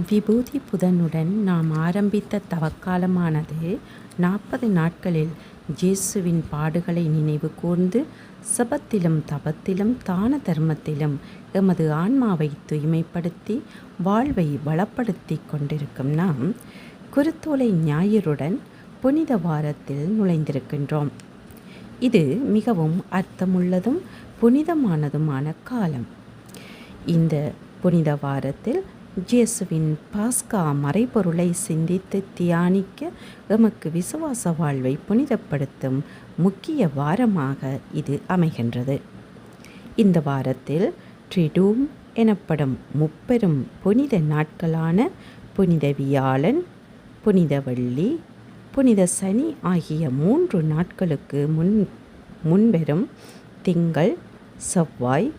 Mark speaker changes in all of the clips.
Speaker 1: விபூதி புதனுடன் நாம் ஆரம்பித்த தவக்காலமானது 40 நாட்களில் இயேசுவின் பாடுகளை நினைவு கூர்ந்து சபத்திலும் தபத்திலும் தான தர்மத்திலும் எமது ஆன்மாவை தூய்மைப்படுத்தி வாழ்வை வளப்படுத்தி கொண்டிருக்கும் நாம் குருத்தோலை ஞாயிறுடன் புனித வாரத்தில் நுழைந்திருக்கின்றோம். இது மிகவும் அர்த்தமுள்ளதும் புனிதமானதுமான காலம். இந்த புனித வாரத்தில் இயேசுவின் பாஸ்கா மறைபொருளை சிந்தித்து தியானிக்க எமக்கு விசுவாச வாழ்வை புனிதப்படுத்தும் முக்கிய வாரமாக இது அமைகின்றது. இந்த வாரத்தில் ட்ரிடூம் எனப்படும் முப்பெரும் புனித நாட்களான புனித வியாழன், புனித வெள்ளி, புனித சனி ஆகிய 3 நாட்களுக்கு முன்வரும் திங்கள், செவ்வாய்,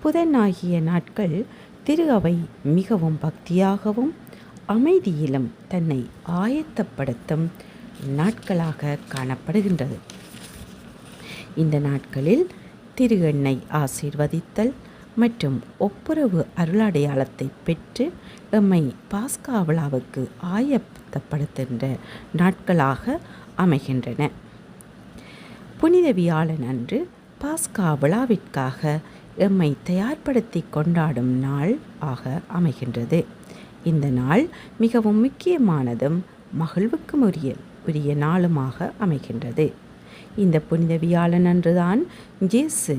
Speaker 1: புதன் ஆகிய நாட்கள் திரு அவை மிகவும் பக்தியாகவும் அமைதியிலும் தன்னை ஆயத்தப்படுத்தும் நாட்களாக காணப்படுகின்றது. இந்த நாட்களில் திரு எண்ணெய் ஆசீர்வதித்தல் மற்றும் ஒப்புரவு அருளடையாளத்தை பெற்று எம்மை பாஸ்கா விழாவுக்கு ஆயத்தப்படுத்துகின்ற நாட்களாக அமைகின்றன. புனித வியாழன் அன்று பாஸ்கா விழாவிற்காக எம்மை தயார்படுத்தி கொண்டாடும் நாள் ஆக அமைகின்றது. இந்த நாள் மிகவும் முக்கியமானதும் மகிழ்வுக்கும் உரிய நாளுமாக அமைகின்றது. இந்த புனித வியாழன் அன்றுதான் இயேசு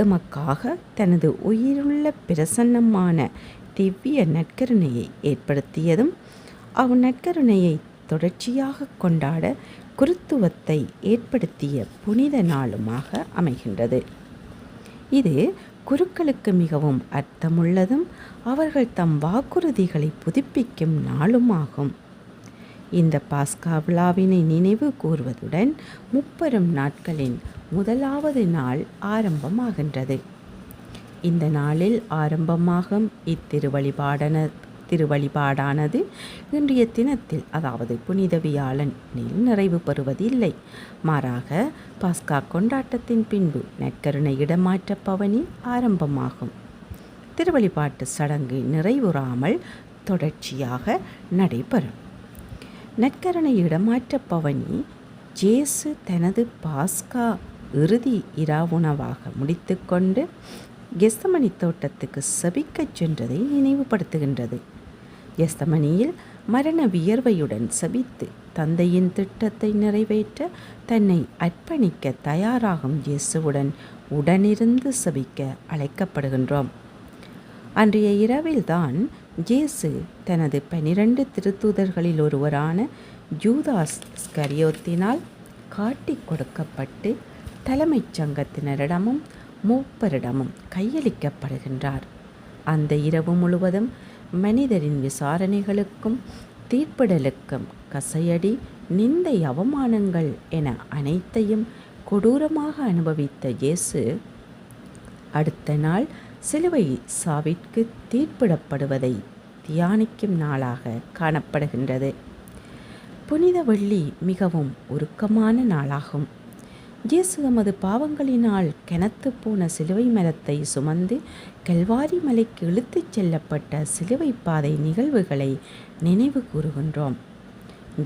Speaker 1: எமக்காக தனது உயிருள்ள பிரசன்னமான திவ்ய நற்கருணையை ஏற்படுத்தியதும் நற்கருணையை தொடர்ச்சியாக கொண்டாட குருத்துவத்தை ஏற்படுத்திய புனித நாளுமாக அமைகின்றது. இது குருக்களுக்கு மிகவும் அர்த்தமுள்ளதும் அவர்கள் தம் வாக்குறுதிகளை புதுப்பிக்கும் நாளுமாகும். இந்த பாஸ்கா விழாவினை நினைவு கூர்வதுடன் முப்பெரும் நாட்களின் முதலாவது நாள் ஆரம்பமாகின்றது. இந்த நாளில் ஆரம்பமாகும் திருவழிபாடானது இன்றைய தினத்தில், அதாவது புனித வியாழனில் நிறைவு பெறுவதில்லை. மாறாக பாஸ்கா கொண்டாட்டத்தின் பின்பு நற்கருணை இடமாற்ற பவனி ஆரம்பமாகும். திருவழிபாட்டு சடங்கு நிறைவுறாமல் தொடர்ச்சியாக நடைபெறும். நற்கருணை இடமாற்ற பவனி இயேசு தனது பாஸ்கா இறுதி இராவுணவாக முடித்து கொண்டு கெத்சமனி தோட்டத்துக்கு செபிக்கச் சென்றதை நினைவுபடுத்துகின்றது. கெத்சமனியில் மரண வியர்வையுடன் செபித்து தந்தையின் திட்டத்தை நிறைவேற்ற தன்னை அர்ப்பணிக்க தயாராகும் இயேசுவுடன் உடனிருந்து செபிக்க அழைக்கப்படுகின்றோம். அன்றைய இரவில்தான் இயேசு தனது 12 திருத்தூதர்களில் ஒருவரான யூதாஸ் இஸ்கரியோத்தினால் காட்டிக் கொடுக்கப்பட்டு தலைமைச் சங்கத்தினரிடமும் மூப்பரிடமும் கையளிக்கப்படுகின்றார். அந்த இரவு முழுவதும் மனிதரின் விசாரணைகளுக்கும் தீர்ப்பிடலுக்கும் கசையடி, நிந்தை, அவமானங்கள் என அனைத்தையும் கொடூரமாக அனுபவித்த இயேசு அடுத்த நாள் சிலுவை சாவிற்கு தீர்ப்பிடப்படுவதை தியானிக்கும் நாளாக காணப்படுகின்றது. புனித வெள்ளி மிகவும் உருக்கமான நாளாகும். இயேசு தமது பாவங்களினால் கனத்து போன சிலுவை மரத்தை சுமந்து கல்வாரி மலைக்கு இழுத்துச் செல்லப்பட்ட சிலுவை பாதை நிகழ்வுகளை நினைவு கூறுகின்றோம்.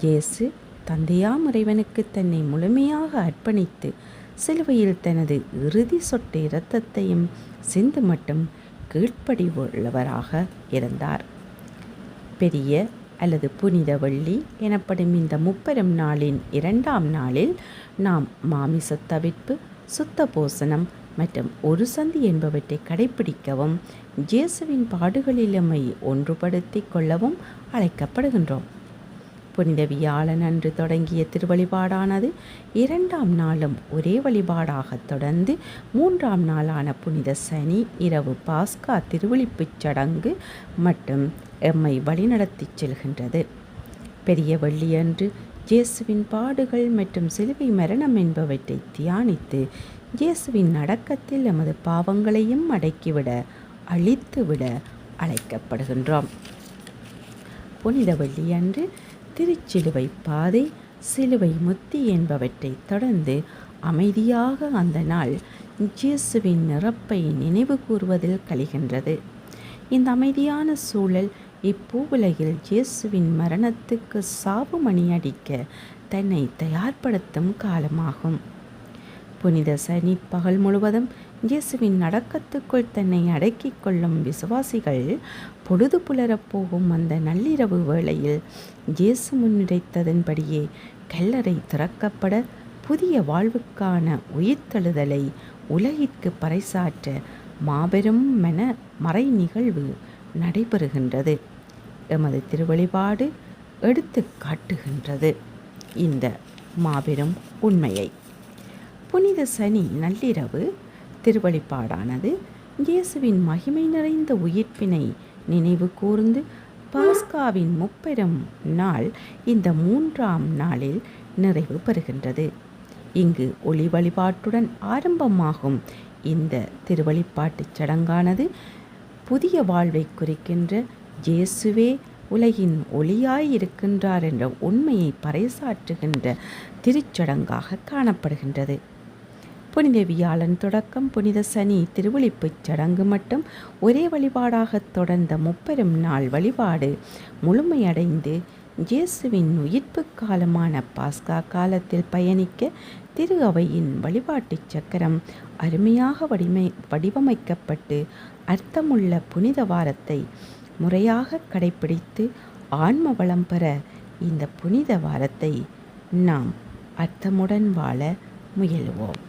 Speaker 1: இயேசு தந்தையாம் இறைவனுக்கு தன்னை முழுமையாக அர்ப்பணித்து சிலுவையில் தனது இறுதி சொட்டு இரத்தத்தையும் சிந்து மட்டும் கீழ்ப்படிவுள்ளவராக இருந்தார். பெரிய அல்லது புனித வெள்ளி எனப்படும் இந்த முப்பெரும் நாளின் 2ஆம் நாளில் நாம் மாமிச தவிர்ப்பு, சுத்த போசனம் மற்றும் ஒரு சந்தி என்பவற்றை கடைபிடிக்கவும் இயேசுவின் பாடுகளில் எம்மை ஒன்றுபடுத்தி கொள்ளவும் அழைக்கப்படுகின்றோம். புனித வியாழன் அன்று தொடங்கிய திருவழிபாடானது 2ஆம் நாளும் ஒரே வழிபாடாக தொடர்ந்து 3ஆம் நாளான புனித சனி இரவு பாஸ்கா திருவிழிப்புச் சடங்கு மற்றும் எம்மை வழிநடத்தி செல்கின்றது. பெரிய வெள்ளியன்று இயேசுவின் பாடுகள் மற்றும் சிலுவை மரணம் என்பவற்றை தியானித்து இயேசுவின் அடக்கத்தில் எமது பாவங்களையும் அடக்கிவிட, அழித்துவிட அழைக்கப்படுகின்றோம். புனித வெள்ளியன்று திருச்சிலுவை பாதை, சிலுவை முத்தி என்பவற்றை தொடர்ந்து அமைதியாக அந்த நாள் இயேசுவின் நிரப்பை நினைவு கூறுவதில் கழிகின்றது. இந்த அமைதியான சூழல் இப்பூவுலகில் இயேசுவின் மரணத்துக்கு சாவு மணி அடிக்க தன்னை தயார்படுத்தும் காலமாகும். புனித சனி பகல் முழுவதும் இயேசுவின் அடக்கத்துக்குள் தன்னை அடக்கிக் கொள்ளும் விசுவாசிகள் பொழுது புலரப் போகும் அந்த நள்ளிரவு வேளையில் இயேசு முன்னிறைத்ததன்படியே கல்லறை திறக்கப்பட புதிய வாழ்வுக்கான உயிர்த்தெழுதலை உலகிற்கு பறைசாற்ற மாபெரும் மறை நிகழ்வு நடைபெறுகின்றது. எமது திருவழிபாடு எடுத்து காட்டுகின்றது இந்த மாபெரும் உண்மையை. புனித சனி நள்ளிரவு திருவழிபாடானது இயேசுவின் மகிமை நிறைந்த உயிர்ப்பினை நினைவு கூர்ந்து பாஸ்காவின் முப்பெரும் நாள் இந்த 3ஆம் நாளில் நிறைவு பெறுகின்றது. இங்கு ஒளி வழிபாட்டுடன் ஆரம்பமாகும் இந்த திருவழிபாட்டுச் சடங்கானது புதிய வாழ்வை குறிக்கின்ற இயேசுவே உலகின் ஒளியாய் இருக்கின்றார் என்ற உண்மையை பறைசாற்றுகின்ற திருச்சடங்காக காணப்படுகின்றது. புனித வியாழன் தொடக்கம் புனித சனி திருவழிப்புச் சடங்கு மட்டும் ஒரே வழிபாடாக தொடர்ந்த முப்பெரும் நாள் வழிபாடு முழுமையடைந்து இயேசுவின் உயிர்ப்பு காலமான பாஸ்கா காலத்தில் பயணிக்க திரு அவையின் வழிபாட்டுச் சக்கரம் அருமையாக வடிவமைக்கப்பட்டு அர்த்தமுள்ள புனித வாரத்தை முறையாக கடைப்பிடித்து ஆன்ம வளம் பெற இந்த புனித வாரத்தை நாம் அர்த்தமுடன் வாழ முயலுவோம்.